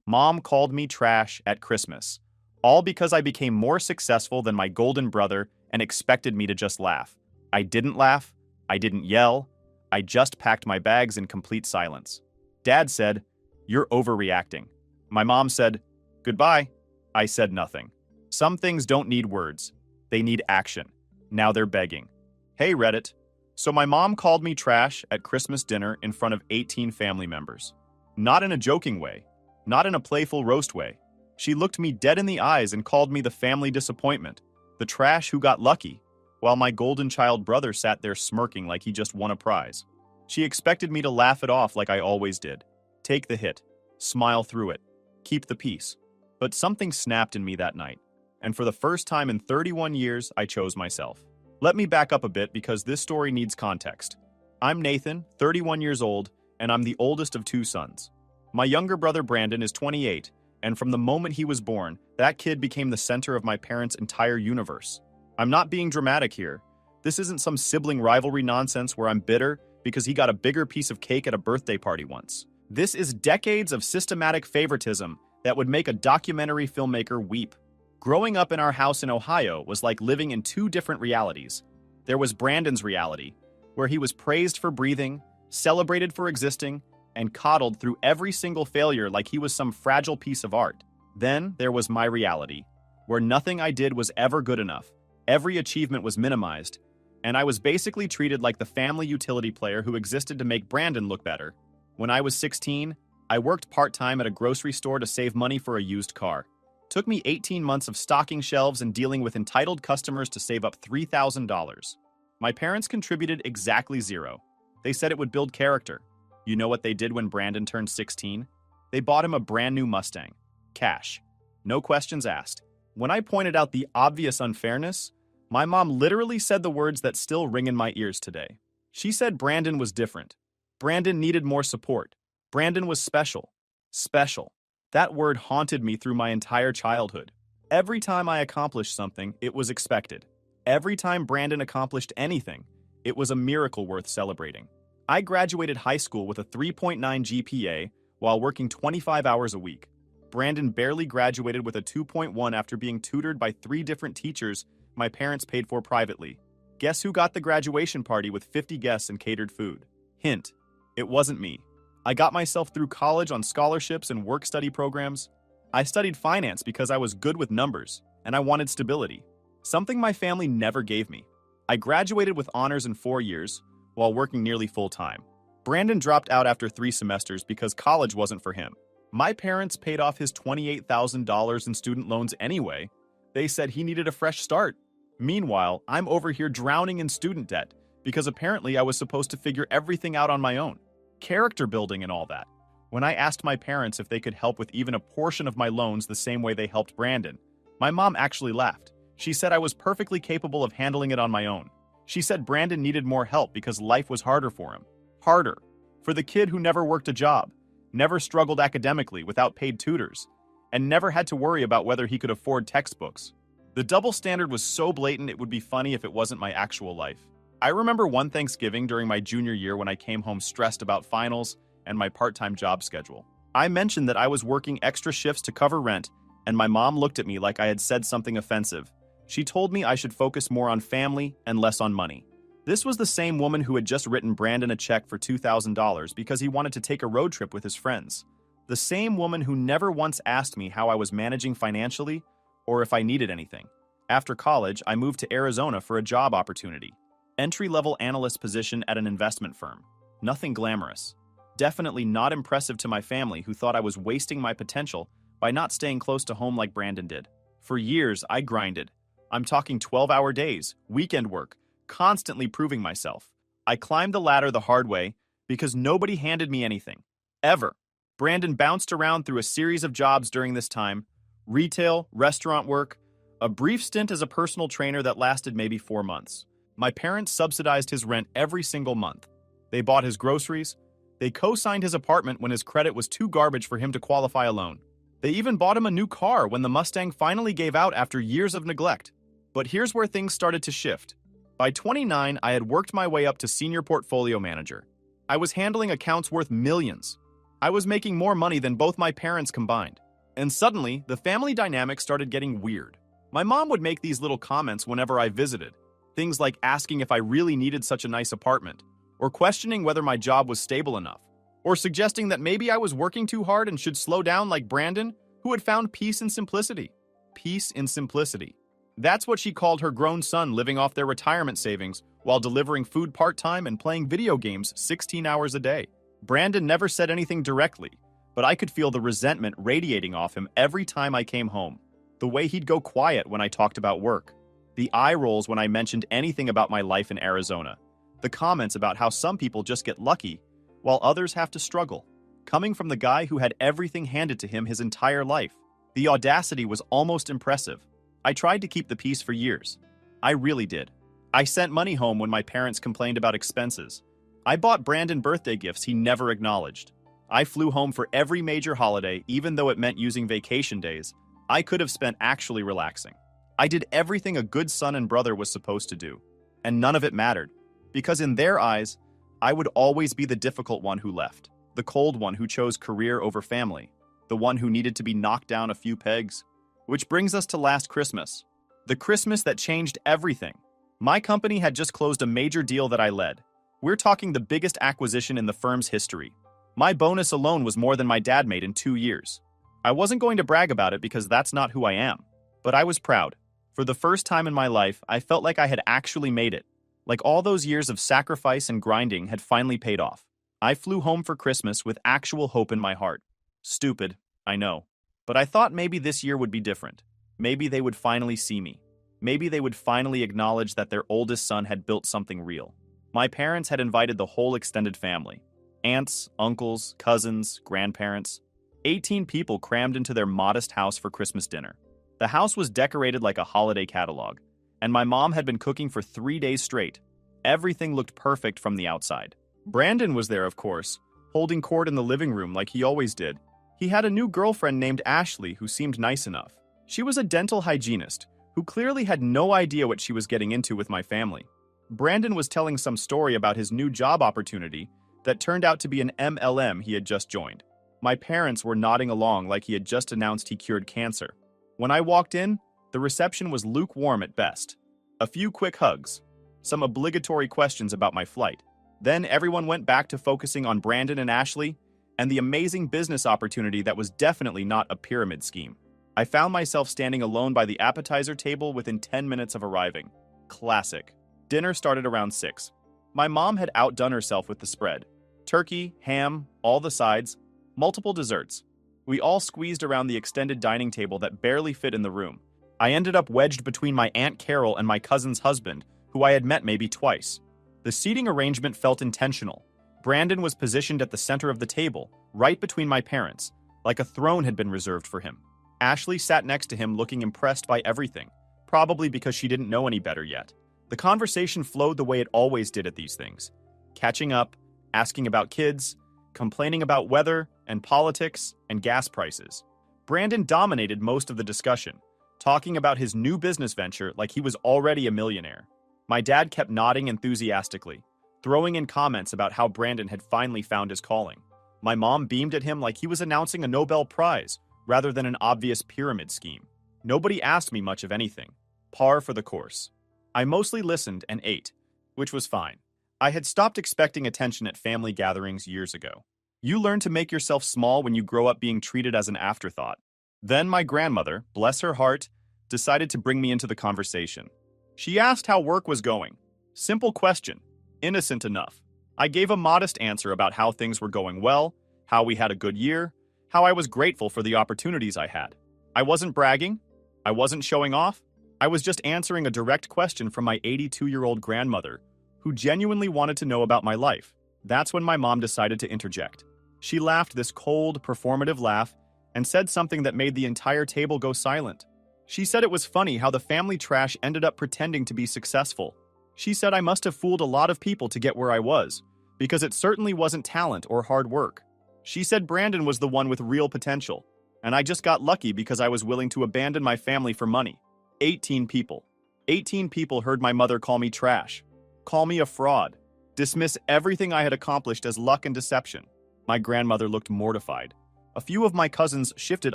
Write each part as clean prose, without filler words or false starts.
Mom called me trash at Christmas, all because I became more successful than my golden brother and expected me to just laugh. I didn't laugh. I didn't yell. I just packed my bags in complete silence. Dad said, "You're overreacting." My mom said, "Goodbye." I said nothing. Some things don't need words. They need action. Now they're begging. Hey, Reddit. So my mom called me trash at Christmas dinner in front of 18 family members. Not in a joking way. Not in a playful roast way. She looked me dead in the eyes and called me the family disappointment, the trash who got lucky, while my golden child brother sat there smirking like he just won a prize. She expected me to laugh it off like I always did. Take the hit. Smile through it. Keep the peace. But something snapped in me that night, and for the first time in 31 years, I chose myself. Let me back up a bit because this story needs context. I'm Nathan, 31 years old, and I'm the oldest of two sons. My younger brother Brandon is 28, and from the moment he was born, that kid became the center of my parents' entire universe. I'm not being dramatic here. This isn't some sibling rivalry nonsense where I'm bitter because he got a bigger piece of cake at a birthday party once. This is decades of systematic favoritism that would make a documentary filmmaker weep. Growing up in our house in Ohio was like living in two different realities. There was Brandon's reality, where he was praised for breathing, celebrated for existing, and coddled through every single failure like he was some fragile piece of art. Then there was my reality, where nothing I did was ever good enough, every achievement was minimized, and I was basically treated like the family utility player who existed to make Brandon look better. When I was 16, I worked part-time at a grocery store to save money for a used car. Took me 18 months of stocking shelves and dealing with entitled customers to save up $3,000. My parents contributed exactly zero. They said it would build character. You know what they did when Brandon turned 16? They bought him a brand new Mustang. Cash. No questions asked. When I pointed out the obvious unfairness, my mom literally said the words that still ring in my ears today. She said Brandon was different. Brandon needed more support. Brandon was special. Special. That word haunted me through my entire childhood. Every time I accomplished something, it was expected. Every time Brandon accomplished anything, it was a miracle worth celebrating. I graduated high school with a 3.9 GPA while working 25 hours a week. Brandon barely graduated with a 2.1 after being tutored by 3 different teachers my parents paid for privately. Guess who got the graduation party with 50 guests and catered food? Hint, it wasn't me. I got myself through college on scholarships and work-study programs. I studied finance because I was good with numbers, and I wanted stability, something my family never gave me. I graduated with honors in 4 years, while working nearly full-time. Brandon dropped out after 3 semesters because college wasn't for him. My parents paid off his $28,000 in student loans anyway. They said he needed a fresh start. Meanwhile, I'm over here drowning in student debt because apparently I was supposed to figure everything out on my own. Character building and all that. When I asked my parents if they could help with even a portion of my loans the same way they helped Brandon, my mom actually laughed. She said I was perfectly capable of handling it on my own. She said Brandon needed more help because life was harder for him. Harder. For the kid who never worked a job, never struggled academically without paid tutors, and never had to worry about whether he could afford textbooks. The double standard was so blatant it would be funny if it wasn't my actual life. I remember one Thanksgiving during my junior year when I came home stressed about finals and my part-time job schedule. I mentioned that I was working extra shifts to cover rent, and my mom looked at me like I had said something offensive. She told me I should focus more on family and less on money. This was the same woman who had just written Brandon a check for $2,000 because he wanted to take a road trip with his friends. The same woman who never once asked me how I was managing financially or if I needed anything. After college, I moved to Arizona for a job opportunity. Entry-level analyst position at an investment firm. Nothing glamorous. Definitely not impressive to my family who thought I was wasting my potential by not staying close to home like Brandon did. For years, I grinded. I'm talking 12-hour days, weekend work, constantly proving myself. I climbed the ladder the hard way because nobody handed me anything. Ever. Brandon bounced around through a series of jobs during this time. Retail, restaurant work, a brief stint as a personal trainer that lasted maybe 4 months. My parents subsidized his rent every single month. They bought his groceries. They co-signed his apartment when his credit was too garbage for him to qualify a loan. They even bought him a new car when the Mustang finally gave out after years of neglect. But here's where things started to shift. By 29, I had worked my way up to senior portfolio manager. I was handling accounts worth millions. I was making more money than both my parents combined. And suddenly, the family dynamic started getting weird. My mom would make these little comments whenever I visited. Things like asking if I really needed such a nice apartment, or questioning whether my job was stable enough, or suggesting that maybe I was working too hard and should slow down like Brandon, who had found peace in simplicity. Peace in simplicity. That's what she called her grown son living off their retirement savings while delivering food part-time and playing video games 16 hours a day. Brandon never said anything directly, but I could feel the resentment radiating off him every time I came home. The way he'd go quiet when I talked about work. The eye rolls when I mentioned anything about my life in Arizona. The comments about how some people just get lucky, while others have to struggle. Coming from the guy who had everything handed to him his entire life. The audacity was almost impressive. I tried to keep the peace for years. I really did. I sent money home when my parents complained about expenses. I bought Brandon birthday gifts he never acknowledged. I flew home for every major holiday, even though it meant using vacation days I could have spent actually relaxing. I did everything a good son and brother was supposed to do. And none of it mattered, because in their eyes, I would always be the difficult one who left, the cold one who chose career over family, the one who needed to be knocked down a few pegs. Which brings us to last Christmas. The Christmas that changed everything. My company had just closed a major deal that I led. We're talking the biggest acquisition in the firm's history. My bonus alone was more than my dad made in 2 years. I wasn't going to brag about it because that's not who I am. But I was proud. For the first time in my life, I felt like I had actually made it. Like all those years of sacrifice and grinding had finally paid off. I flew home for Christmas with actual hope in my heart. Stupid, I know. But I thought maybe this year would be different. Maybe they would finally see me. Maybe they would finally acknowledge that their oldest son had built something real. My parents had invited the whole extended family. Aunts, uncles, cousins, grandparents. 18 people crammed into their modest house for Christmas dinner. The house was decorated like a holiday catalog, and my mom had been cooking for 3 days straight. Everything looked perfect from the outside. Brandon was there, of course, holding court in the living room like he always did. He had a new girlfriend named Ashley who seemed nice enough. She was a dental hygienist who clearly had no idea what she was getting into with my family. Brandon was telling some story about his new job opportunity that turned out to be an MLM he had just joined. My parents were nodding along like he had just announced he cured cancer. When I walked in, the reception was lukewarm at best. A few quick hugs, some obligatory questions about my flight. Then everyone went back to focusing on Brandon and Ashley and the amazing business opportunity that was definitely not a pyramid scheme. I found myself standing alone by the appetizer table within 10 minutes of arriving. Classic. Dinner started around 6. My mom had outdone herself with the spread. Turkey, ham, all the sides, multiple desserts. We all squeezed around the extended dining table that barely fit in the room. I ended up wedged between my Aunt Carol and my cousin's husband, who I had met maybe twice. The seating arrangement felt intentional. Brandon was positioned at the center of the table, right between my parents, like a throne had been reserved for him. Ashley sat next to him looking impressed by everything, probably because she didn't know any better yet. The conversation flowed the way it always did at these things. Catching up, asking about kids, complaining about weather and politics and gas prices. Brandon dominated most of the discussion, talking about his new business venture like he was already a millionaire. My dad kept nodding enthusiastically, throwing in comments about how Brandon had finally found his calling. My mom beamed at him like he was announcing a Nobel Prize rather than an obvious pyramid scheme. Nobody asked me much of anything. Par for the course. I mostly listened and ate, which was fine. I had stopped expecting attention at family gatherings years ago. You learn to make yourself small when you grow up being treated as an afterthought. Then my grandmother, bless her heart, decided to bring me into the conversation. She asked how work was going. Simple question, innocent enough. I gave a modest answer about how things were going well, how we had a good year, how I was grateful for the opportunities I had. I wasn't bragging. I wasn't showing off. I was just answering a direct question from my 82-year-old grandmother, who genuinely wanted to know about my life. That's when my mom decided to interject. She laughed this cold, performative laugh and said something that made the entire table go silent. She said it was funny how the family trash ended up pretending to be successful. She said I must have fooled a lot of people to get where I was, because it certainly wasn't talent or hard work. She said Brandon was the one with real potential, and I just got lucky because I was willing to abandon my family for money. 18 people. 18 people heard my mother call me trash, call me a fraud, dismiss everything I had accomplished as luck and deception. My grandmother looked mortified. A few of my cousins shifted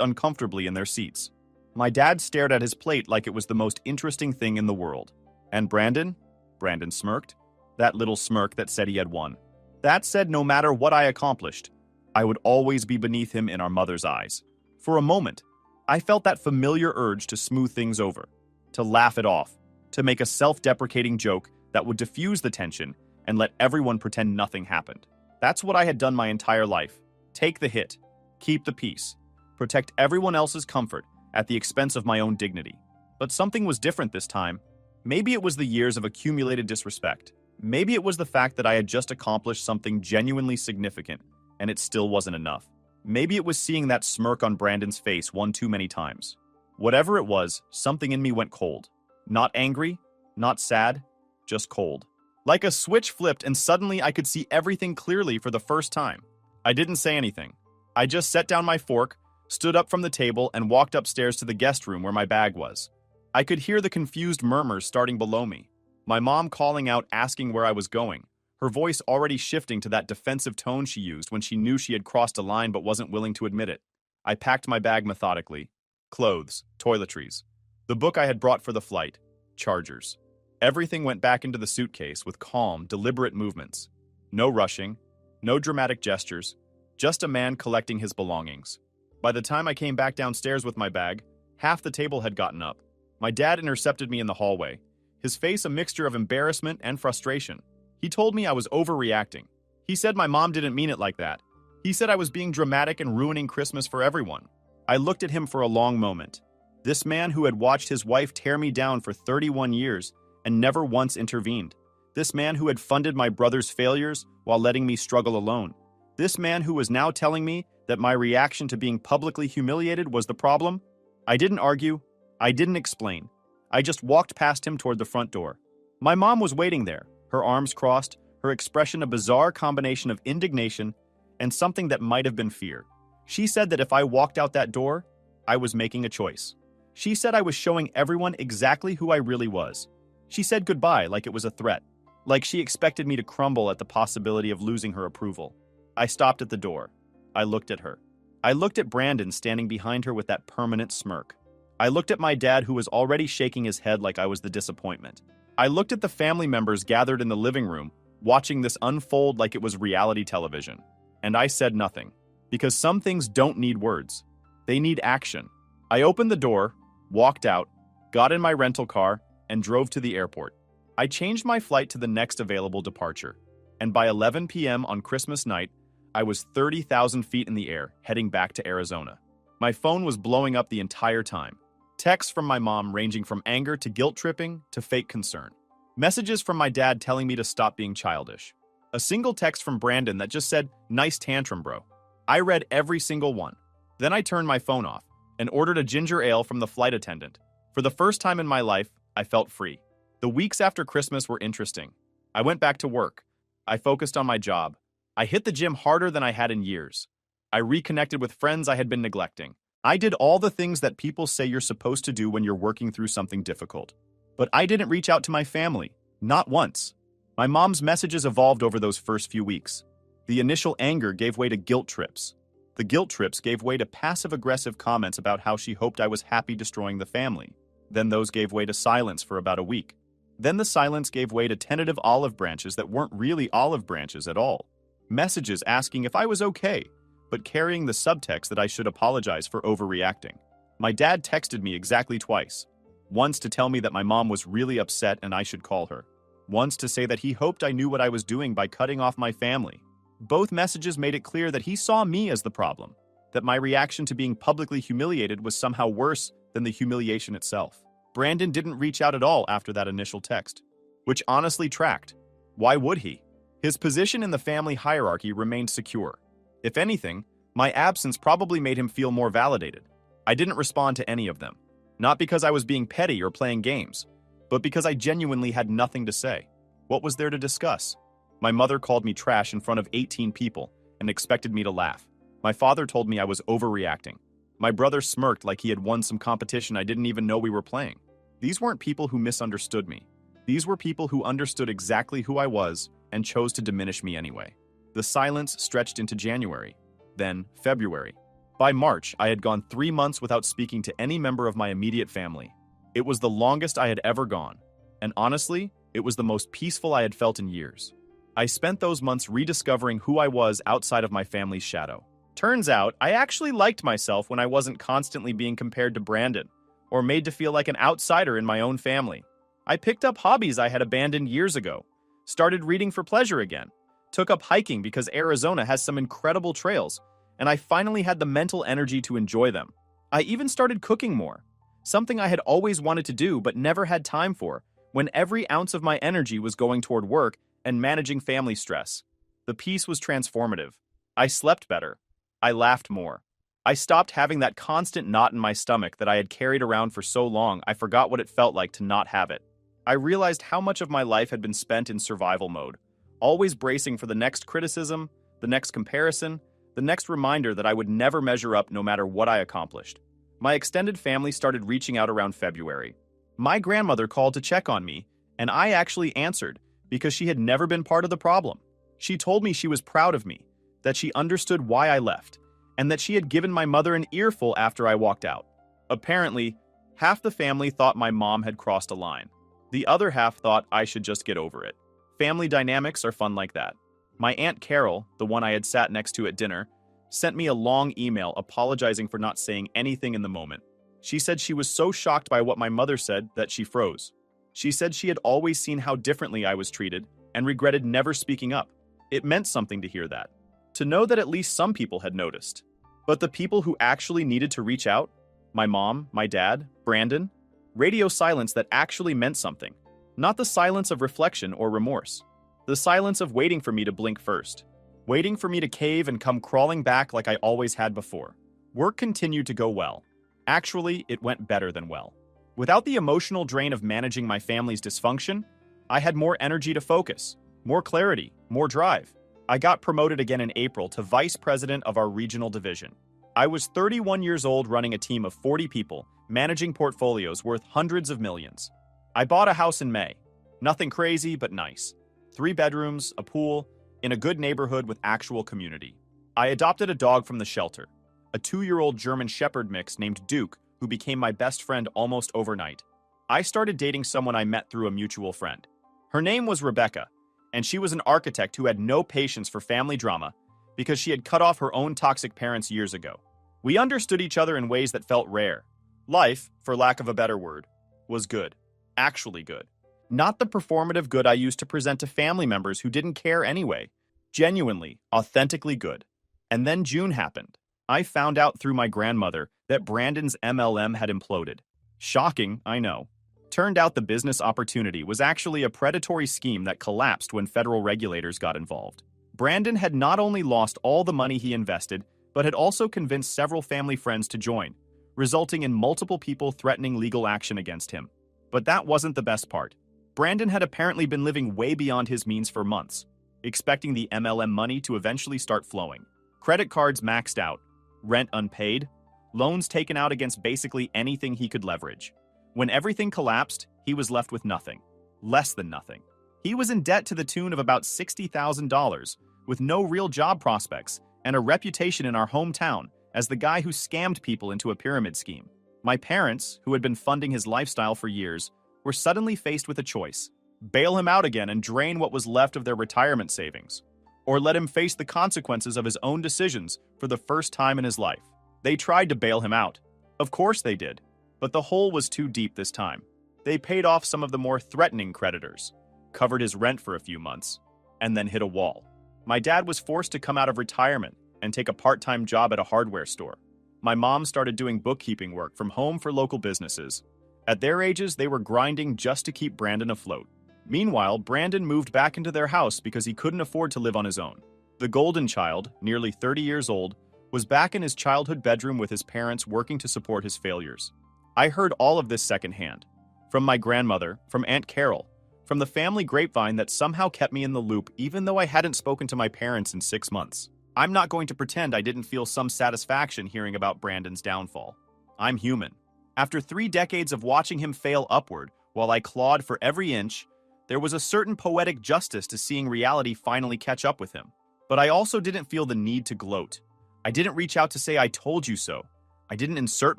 uncomfortably in their seats. My dad stared at his plate like it was the most interesting thing in the world. And Brandon? Brandon smirked. That little smirk that said he had won. That said, no matter what I accomplished, I would always be beneath him in our mother's eyes. For a moment, I felt that familiar urge to smooth things over, to laugh it off, to make a self-deprecating joke that would diffuse the tension and let everyone pretend nothing happened. That's what I had done my entire life. Take the hit, keep the peace, protect everyone else's comfort at the expense of my own dignity. But something was different this time. Maybe it was the years of accumulated disrespect. Maybe it was the fact that I had just accomplished something genuinely significant and it still wasn't enough. Maybe it was seeing that smirk on Brandon's face one too many times. Whatever it was, something in me went cold. Not angry, not sad, just cold. Like a switch flipped and suddenly I could see everything clearly for the first time. I didn't say anything. I just set down my fork, stood up from the table, and walked upstairs to the guest room where my bag was. I could hear the confused murmurs starting below me. My mom calling out, asking where I was going, her voice already shifting to that defensive tone she used when she knew she had crossed a line but wasn't willing to admit it. I packed my bag methodically. Clothes, toiletries, the book I had brought for the flight, chargers. Everything went back into the suitcase with calm, deliberate movements. No rushing, no dramatic gestures, just a man collecting his belongings. By the time I came back downstairs with my bag, half the table had gotten up. My dad intercepted me in the hallway, his face a mixture of embarrassment and frustration. He told me I was overreacting. He said my mom didn't mean it like that. He said I was being dramatic and ruining Christmas for everyone. I looked at him for a long moment. This man who had watched his wife tear me down for 31 years and never once intervened. This man who had funded my brother's failures while letting me struggle alone. This man who was now telling me that my reaction to being publicly humiliated was the problem. I didn't argue. I didn't explain. I just walked past him toward the front door. My mom was waiting there, her arms crossed, her expression a bizarre combination of indignation and something that might have been fear. She said that if I walked out that door, I was making a choice. She said I was showing everyone exactly who I really was. She said goodbye like it was a threat, like she expected me to crumble at the possibility of losing her approval. I stopped at the door. I looked at her. I looked at Brandon standing behind her with that permanent smirk. I looked at my dad who was already shaking his head like I was the disappointment. I looked at the family members gathered in the living room, watching this unfold like it was reality television. And I said nothing, because some things don't need words. They need action. I opened the door, walked out, got in my rental car, and drove to the airport. I changed my flight to the next available departure, and by 11 p.m. on Christmas night, I was 30,000 feet in the air, heading back to Arizona. My phone was blowing up the entire time. Texts from my mom ranging from anger to guilt-tripping to fake concern. Messages from my dad telling me to stop being childish. A single text from Brandon that just said, "Nice tantrum, bro." I read every single one. Then I turned my phone off and ordered a ginger ale from the flight attendant. For the first time in my life, I felt free. The weeks after Christmas were interesting. I went back to work. I focused on my job. I hit the gym harder than I had in years. I reconnected with friends I had been neglecting. I did all the things that people say you're supposed to do when you're working through something difficult. But I didn't reach out to my family. Not once. My mom's messages evolved over those first few weeks. The initial anger gave way to guilt trips. The guilt trips gave way to passive-aggressive comments about how she hoped I was happy destroying the family. Then those gave way to silence for about a week. Then the silence gave way to tentative olive branches that weren't really olive branches at all. Messages asking if I was okay, but carrying the subtext that I should apologize for overreacting. My dad texted me exactly twice. Once to tell me that my mom was really upset and I should call her. Once to say that he hoped I knew what I was doing by cutting off my family. Both messages made it clear that he saw me as the problem, that my reaction to being publicly humiliated was somehow worse than the humiliation itself. Brandon didn't reach out at all after that initial text, which honestly tracked. Why would he? His position in the family hierarchy remained secure. If anything, my absence probably made him feel more validated. I didn't respond to any of them. Not because I was being petty or playing games, but because I genuinely had nothing to say. What was there to discuss? My mother called me trash in front of 18 people and expected me to laugh. My father told me I was overreacting. My brother smirked like he had won some competition I didn't even know we were playing. These weren't people who misunderstood me. These were people who understood exactly who I was and chose to diminish me anyway. The silence stretched into January, then February. By March, I had gone 3 months without speaking to any member of my immediate family. It was the longest I had ever gone, and honestly, it was the most peaceful I had felt in years. I spent those months rediscovering who I was outside of my family's shadow. Turns out, I actually liked myself when I wasn't constantly being compared to Brandon, or made to feel like an outsider in my own family. I picked up hobbies I had abandoned years ago, started reading for pleasure again, took up hiking because Arizona has some incredible trails, and I finally had the mental energy to enjoy them. I even started cooking more, something I had always wanted to do but never had time for, when every ounce of my energy was going toward work and managing family stress. The peace was transformative. I slept better. I laughed more. I stopped having that constant knot in my stomach that I had carried around for so long I forgot what it felt like to not have it. I realized how much of my life had been spent in survival mode, always bracing for the next criticism, the next comparison, the next reminder that I would never measure up no matter what I accomplished. My extended family started reaching out around February. My grandmother called to check on me, and I actually answered because she had never been part of the problem. She told me she was proud of me, that she understood why I left, and that she had given my mother an earful after I walked out. Apparently, half the family thought my mom had crossed a line. The other half thought I should just get over it. Family dynamics are fun like that. My Aunt Carol, the one I had sat next to at dinner, sent me a long email apologizing for not saying anything in the moment. She said she was so shocked by what my mother said that she froze. She said she had always seen how differently I was treated and regretted never speaking up. It meant something to hear that, to know that at least some people had noticed. But the people who actually needed to reach out, my mom, my dad, Brandon, radio silence that actually meant something. Not the silence of reflection or remorse. The silence of waiting for me to blink first. Waiting for me to cave and come crawling back like I always had before. Work continued to go well. Actually, it went better than well. Without the emotional drain of managing my family's dysfunction, I had more energy to focus, more clarity, more drive. I got promoted again in April to vice president of our regional division. I was 31 years old running a team of 40 people, managing portfolios worth hundreds of millions. I bought a house in May. Nothing crazy, but nice. 3 bedrooms, a pool, in a good neighborhood with actual community. I adopted a dog from the shelter, a 2-year-old German Shepherd mix named Duke, who became my best friend almost overnight. I started dating someone I met through a mutual friend. Her name was Rebecca, and she was an architect who had no patience for family drama because she had cut off her own toxic parents years ago. We understood each other in ways that felt rare. Life, for lack of a better word, was good. Actually good. Not the performative good I used to present to family members who didn't care anyway. Genuinely, authentically good. And then June happened. I found out through my grandmother that Brandon's MLM had imploded. Shocking, I know. Turned out the business opportunity was actually a predatory scheme that collapsed when federal regulators got involved. Brandon had not only lost all the money he invested, but had also convinced several family friends to join, resulting in multiple people threatening legal action against him. But that wasn't the best part. Brandon had apparently been living way beyond his means for months, expecting the MLM money to eventually start flowing. Credit cards maxed out, rent unpaid, loans taken out against basically anything he could leverage. When everything collapsed, he was left with nothing. Less than nothing. He was in debt to the tune of about $60,000, with no real job prospects and a reputation in our hometown as the guy who scammed people into a pyramid scheme. My parents, who had been funding his lifestyle for years, were suddenly faced with a choice: bail him out again and drain what was left of their retirement savings, or let him face the consequences of his own decisions for the first time in his life. They tried to bail him out. Of course they did. But the hole was too deep this time. They paid off some of the more threatening creditors, covered his rent for a few months, and then hit a wall. My dad was forced to come out of retirement and take a part-time job at a hardware store. My mom started doing bookkeeping work from home for local businesses. At their ages, they were grinding just to keep Brandon afloat. Meanwhile, Brandon moved back into their house because he couldn't afford to live on his own. The golden child, nearly 30 years old, was back in his childhood bedroom with his parents working to support his failures. I heard all of this secondhand. From my grandmother, from Aunt Carol, from the family grapevine that somehow kept me in the loop even though I hadn't spoken to my parents in 6 months. I'm not going to pretend I didn't feel some satisfaction hearing about Brandon's downfall. I'm human. After 3 decades of watching him fail upward while I clawed for every inch, there was a certain poetic justice to seeing reality finally catch up with him. But I also didn't feel the need to gloat. I didn't reach out to say I told you so. I didn't insert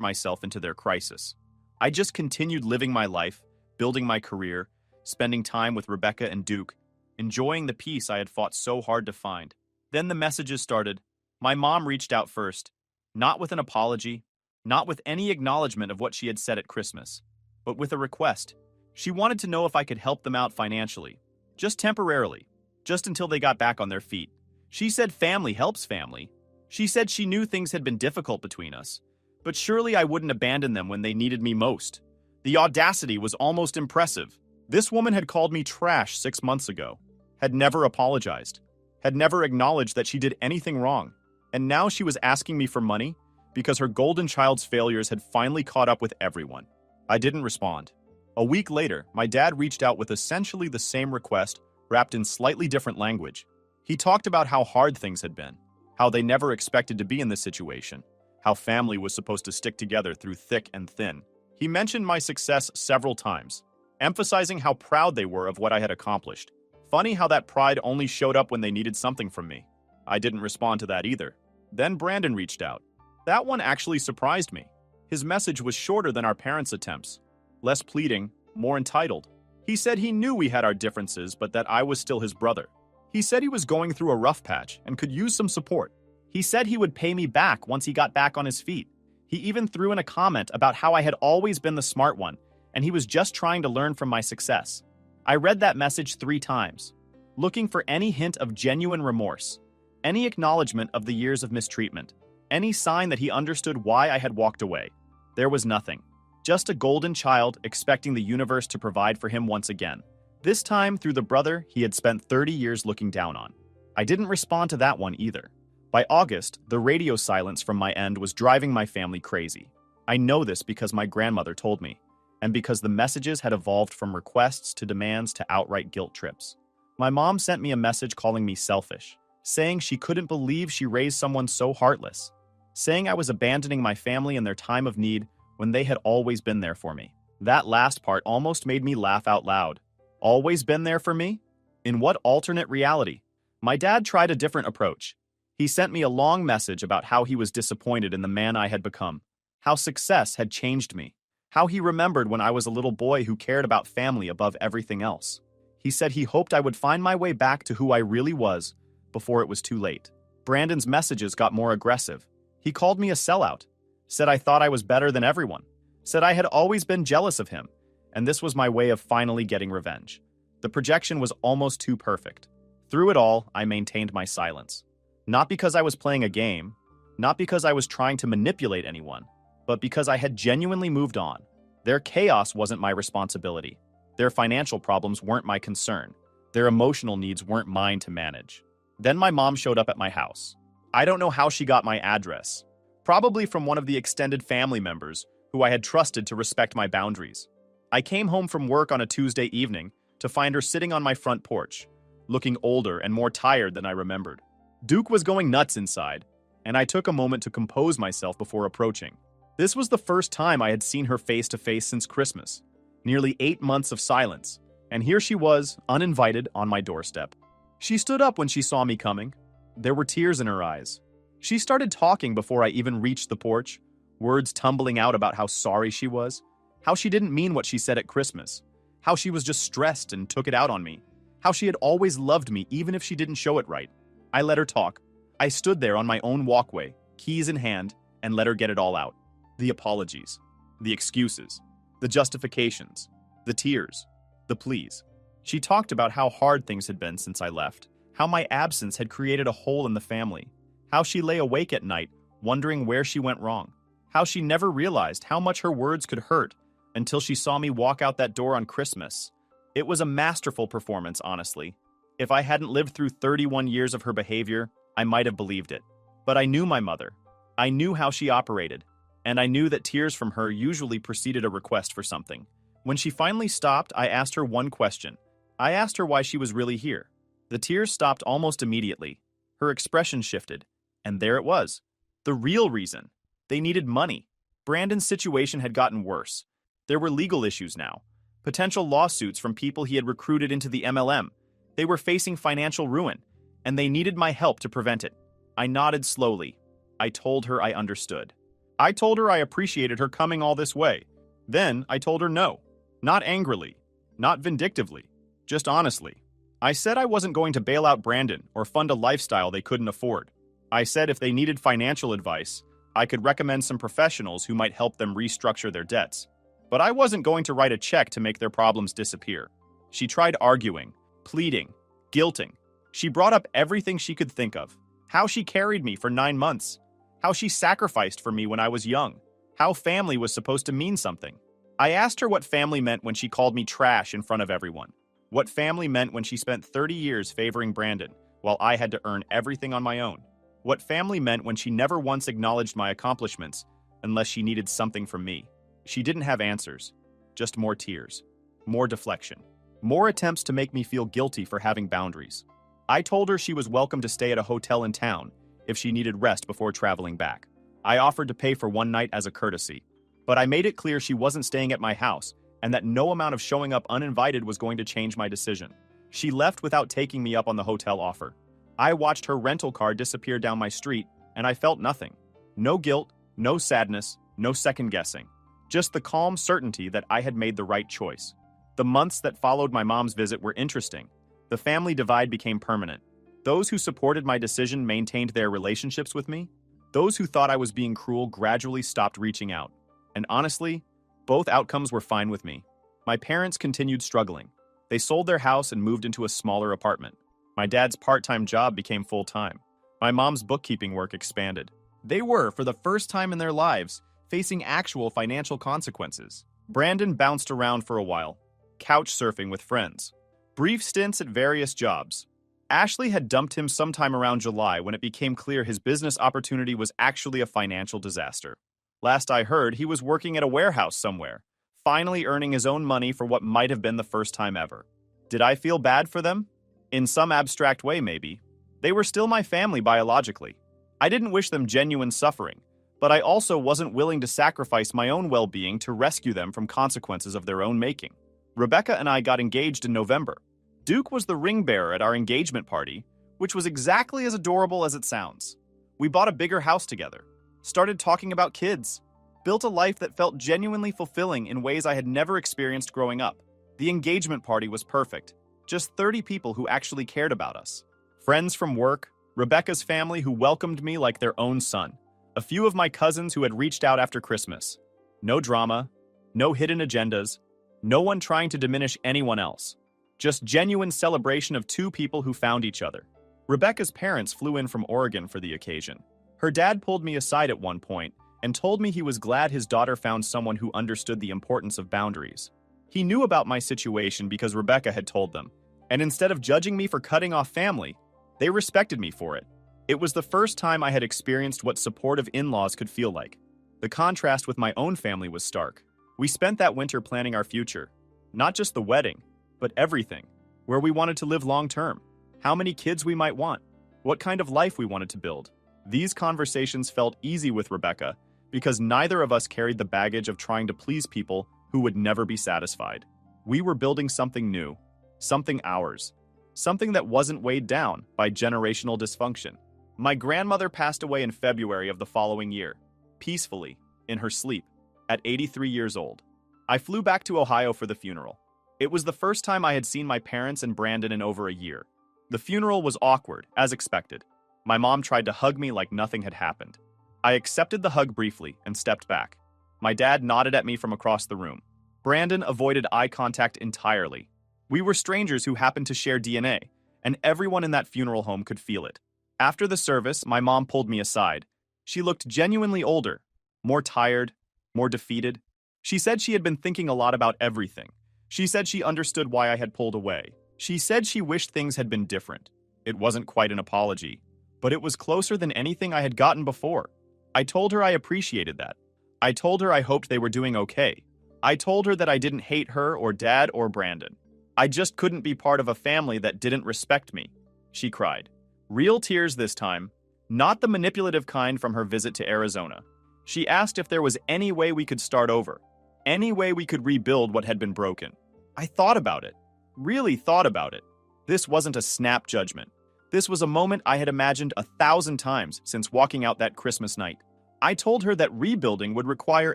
myself into their crisis. I just continued living my life, building my career, spending time with Rebecca and Duke, enjoying the peace I had fought so hard to find. Then the messages started. My mom reached out first, not with an apology, not with any acknowledgement of what she had said at Christmas, but with a request. She wanted to know if I could help them out financially, just temporarily, just until they got back on their feet. She said family helps family. She said she knew things had been difficult between us, but surely I wouldn't abandon them when they needed me most. The audacity was almost impressive. This woman had called me trash 6 months ago, had never apologized, had never acknowledged that she did anything wrong, and now she was asking me for money because her golden child's failures had finally caught up with everyone. I didn't respond. A week later, my dad reached out with essentially the same request, wrapped in slightly different language. He talked about how hard things had been, how they never expected to be in this situation, how family was supposed to stick together through thick and thin. He mentioned my success several times, emphasizing how proud they were of what I had accomplished. Funny how that pride only showed up when they needed something from me. I didn't respond to that either. Then Brandon reached out. That one actually surprised me. His message was shorter than our parents' attempts, less pleading, more entitled. He said he knew we had our differences, but that I was still his brother. He said he was going through a rough patch and could use some support. He said he would pay me back once he got back on his feet. He even threw in a comment about how I had always been the smart one, and he was just trying to learn from my success. I read that message 3 times, looking for any hint of genuine remorse, any acknowledgement of the years of mistreatment, any sign that he understood why I had walked away. There was nothing. Just a golden child expecting the universe to provide for him once again. This time through the brother he had spent 30 years looking down on. I didn't respond to that one either. By August, the radio silence from my end was driving my family crazy. I know this because my grandmother told me, and because the messages had evolved from requests to demands to outright guilt trips. My mom sent me a message calling me selfish, saying she couldn't believe she raised someone so heartless, saying I was abandoning my family in their time of need when they had always been there for me. That last part almost made me laugh out loud. Always been there for me? In what alternate reality? My dad tried a different approach. He sent me a long message about how he was disappointed in the man I had become, how success had changed me, how he remembered when I was a little boy who cared about family above everything else. He said he hoped I would find my way back to who I really was before it was too late. Brandon's messages got more aggressive. He called me a sellout, said I thought I was better than everyone, said I had always been jealous of him, and this was my way of finally getting revenge. The projection was almost too perfect. Through it all, I maintained my silence. Not because I was playing a game, not because I was trying to manipulate anyone, but because I had genuinely moved on. Their chaos wasn't my responsibility. Their financial problems weren't my concern. Their emotional needs weren't mine to manage. Then my mom showed up at my house. I don't know how she got my address. Probably from one of the extended family members who I had trusted to respect my boundaries. I came home from work on a Tuesday evening to find her sitting on my front porch, looking older and more tired than I remembered. Duke was going nuts inside, and I took a moment to compose myself before approaching. This was the first time I had seen her face to face since Christmas. Nearly 8 months of silence, and here she was, uninvited, on my doorstep. She stood up when she saw me coming. There were tears in her eyes. She started talking before I even reached the porch, words tumbling out about how sorry she was, how she didn't mean what she said at Christmas, how she was just stressed and took it out on me, how she had always loved me even if she didn't show it right. I let her talk. I stood there on my own walkway, keys in hand, and let her get it all out. The apologies, the excuses, the justifications, the tears, the pleas. She talked about how hard things had been since I left, how my absence had created a hole in the family, how she lay awake at night wondering where she went wrong, how she never realized how much her words could hurt until she saw me walk out that door on Christmas. It was a masterful performance, honestly. If I hadn't lived through 31 years of her behavior, I might have believed it. But I knew my mother. I knew how she operated, and I knew that tears from her usually preceded a request for something. When she finally stopped, I asked her one question. I asked her why she was really here. The tears stopped almost immediately. Her expression shifted, and there it was. The real reason. They needed money. Brandon's situation had gotten worse. There were legal issues now. Potential lawsuits from people he had recruited into the MLM. They were facing financial ruin. and they needed my help to prevent it. I nodded slowly. I told her I understood. I told her I appreciated her coming all this way. Then I told her no. Not angrily, not vindictively, just honestly. I said I wasn't going to bail out Brandon or fund a lifestyle they couldn't afford. I said if they needed financial advice, I could recommend some professionals who might help them restructure their debts. But I wasn't going to write a check to make their problems disappear. She tried arguing, pleading, guilting. She brought up everything she could think of. How she carried me for 9 months. How she sacrificed for me when I was young. How family was supposed to mean something. I asked her what family meant when she called me trash in front of everyone. What family meant when she spent 30 years favoring Brandon, while I had to earn everything on my own. What family meant when she never once acknowledged my accomplishments, unless she needed something from me. She didn't have answers, just more tears, more deflection, more attempts to make me feel guilty for having boundaries. I told her she was welcome to stay at a hotel in town if she needed rest before traveling back. I offered to pay for one night as a courtesy, but I made it clear she wasn't staying at my house and that no amount of showing up uninvited was going to change my decision. She left without taking me up on the hotel offer. I watched her rental car disappear down my street, and I felt nothing. No guilt, no sadness, no second guessing. Just the calm certainty that I had made the right choice. The months that followed my mom's visit were interesting. The family divide became permanent. Those who supported my decision maintained their relationships with me. Those who thought I was being cruel gradually stopped reaching out. And honestly, both outcomes were fine with me. My parents continued struggling. They sold their house and moved into a smaller apartment. My dad's part-time job became full-time. My mom's bookkeeping work expanded. They were, for the first time in their lives, facing actual financial consequences. Brandon bounced around for a while, couch surfing with friends. Brief stints at various jobs. Ashley had dumped him sometime around July when it became clear his business opportunity was actually a financial disaster. Last I heard, he was working at a warehouse somewhere, finally earning his own money for what might have been the first time ever. Did I feel bad for them? In some abstract way, maybe. They were still my family biologically. I didn't wish them genuine suffering, but I also wasn't willing to sacrifice my own well-being to rescue them from consequences of their own making. Rebecca and I got engaged in November. Duke was the ring bearer at our engagement party, which was exactly as adorable as it sounds. We bought a bigger house together, started talking about kids, built a life that felt genuinely fulfilling in ways I had never experienced growing up. The engagement party was perfect. Just 30 people who actually cared about us. Friends from work, Rebecca's family who welcomed me like their own son, a few of my cousins who had reached out after Christmas. No drama, no hidden agendas, no one trying to diminish anyone else. Just genuine celebration of two people who found each other. Rebecca's parents flew in from Oregon for the occasion. Her dad pulled me aside at one point and told me he was glad his daughter found someone who understood the importance of boundaries. He knew about my situation because Rebecca had told them, and instead of judging me for cutting off family, they respected me for it. It was the first time I had experienced what supportive in-laws could feel like. The contrast with my own family was stark. We spent that winter planning our future, not just the wedding, but everything, where we wanted to live long-term, how many kids we might want, what kind of life we wanted to build. These conversations felt easy with Rebecca because neither of us carried the baggage of trying to please people who would never be satisfied. We were building something new, something ours, something that wasn't weighed down by generational dysfunction. My grandmother passed away in February of the following year, peacefully, in her sleep, at 83 years old. I flew back to Ohio for the funeral. It was the first time I had seen my parents and Brandon in over a year. The funeral was awkward, as expected. My mom tried to hug me like nothing had happened. I accepted the hug briefly and stepped back. My dad nodded at me from across the room. Brandon avoided eye contact entirely. We were strangers who happened to share DNA, and everyone in that funeral home could feel it. After the service, my mom pulled me aside. She looked genuinely older, more tired, more defeated. She said she had been thinking a lot about everything. She said she understood why I had pulled away. She said she wished things had been different. It wasn't quite an apology, but it was closer than anything I had gotten before. I told her I appreciated that. I told her I hoped they were doing okay. I told her that I didn't hate her or Dad or Brandon. I just couldn't be part of a family that didn't respect me. She cried. Real tears this time, not the manipulative kind from her visit to Arizona. She asked if there was any way we could start over, any way we could rebuild what had been broken. I thought about it, really thought about it. This wasn't a snap judgment. This was a moment I had imagined 1,000 times since walking out that Christmas night. I told her that rebuilding would require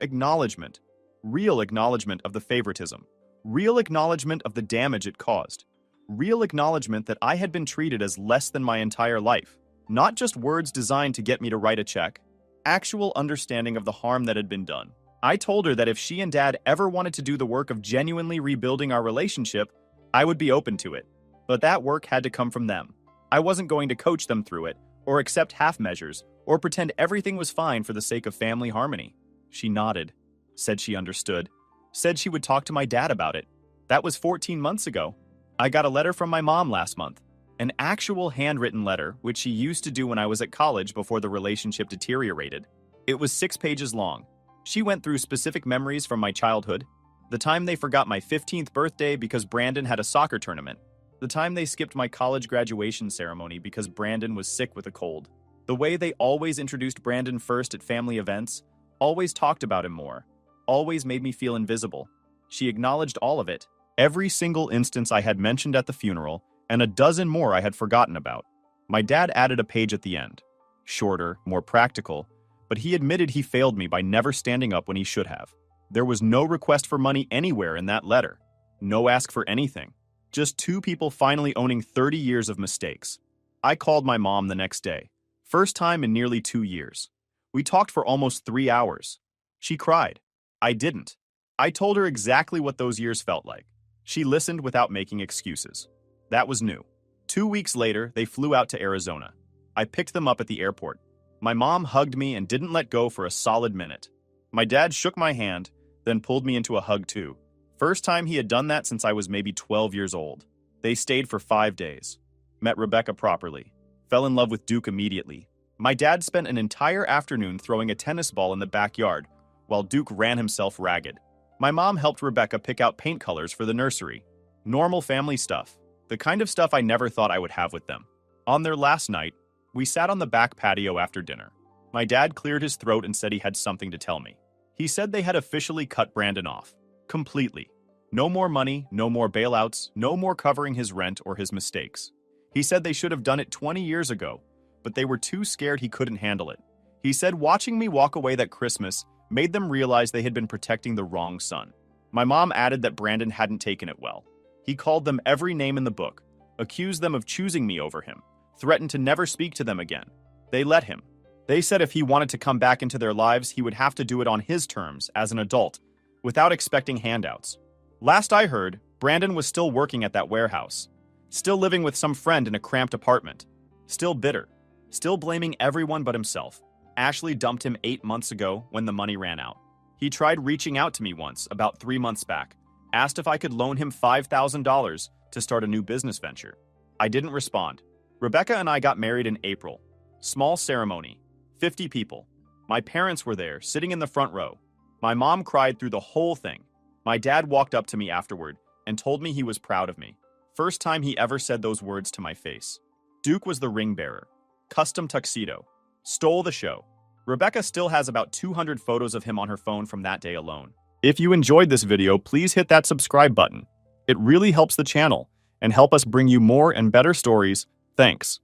acknowledgement, real acknowledgement of the favoritism, real acknowledgement of the damage it caused, real acknowledgement that I had been treated as less than my entire life, not just words designed to get me to write a check, actual understanding of the harm that had been done. I told her that if she and Dad ever wanted to do the work of genuinely rebuilding our relationship, I would be open to it. But that work had to come from them. I wasn't going to coach them through it, or accept half measures, or pretend everything was fine for the sake of family harmony. She nodded, said she understood, said she would talk to my dad about it. That was 14 months ago. I got a letter from my mom last month, an actual handwritten letter, which she used to do when I was at college before the relationship deteriorated. It was 6 pages long. She went through specific memories from my childhood, the time they forgot my 15th birthday because Brandon had a soccer tournament, the time they skipped my college graduation ceremony because Brandon was sick with a cold, the way they always introduced Brandon first at family events, always talked about him more, always made me feel invisible. She acknowledged all of it, every single instance I had mentioned at the funeral, and a dozen more I had forgotten about. My dad added a page at the end, shorter, more practical, but he admitted he failed me by never standing up when he should have. There was no request for money anywhere in that letter, no ask for anything, just 2 people finally owning 30 years of mistakes. I called my mom the next day, first time in nearly 2 years. We talked for almost 3 hours. She cried. I didn't. I told her exactly what those years felt like. She listened without making excuses. That was new. 2 weeks later, they flew out to Arizona. I picked them up at the airport. My mom hugged me and didn't let go for a solid minute. My dad shook my hand, then pulled me into a hug too. First time he had done that since I was maybe 12 years old. They stayed for 5 days. Met Rebecca properly. Fell in love with Duke immediately. My dad spent an entire afternoon throwing a tennis ball in the backyard, while Duke ran himself ragged. My mom helped Rebecca pick out paint colors for the nursery. Normal family stuff. The kind of stuff I never thought I would have with them. On their last night, we sat on the back patio after dinner. My dad cleared his throat and said he had something to tell me. He said they had officially cut Brandon off. Completely. No more money, no more bailouts, no more covering his rent or his mistakes. He said they should have done it 20 years ago, but they were too scared he couldn't handle it. He said watching me walk away that Christmas made them realize they had been protecting the wrong son. My mom added that Brandon hadn't taken it well. He called them every name in the book, accused them of choosing me over him, threatened to never speak to them again. They let him. They said if he wanted to come back into their lives, he would have to do it on his terms as an adult, without expecting handouts. Last I heard, Brandon was still working at that warehouse, still living with some friend in a cramped apartment, still bitter, still blaming everyone but himself. Ashley dumped him 8 months ago when the money ran out. He tried reaching out to me once, about 3 months back, asked if I could loan him $5,000 to start a new business venture. I didn't respond. Rebecca and I got married in April. Small ceremony, 50 people. My parents were there, sitting in the front row. My mom cried through the whole thing. My dad walked up to me afterward and told me he was proud of me. First time he ever said those words to my face. Duke was the ring bearer. Custom tuxedo. Stole the show. Rebecca still has about 200 photos of him on her phone from that day alone. If you enjoyed this video, please hit that subscribe button. It really helps the channel and help us bring you more and better stories. Thanks.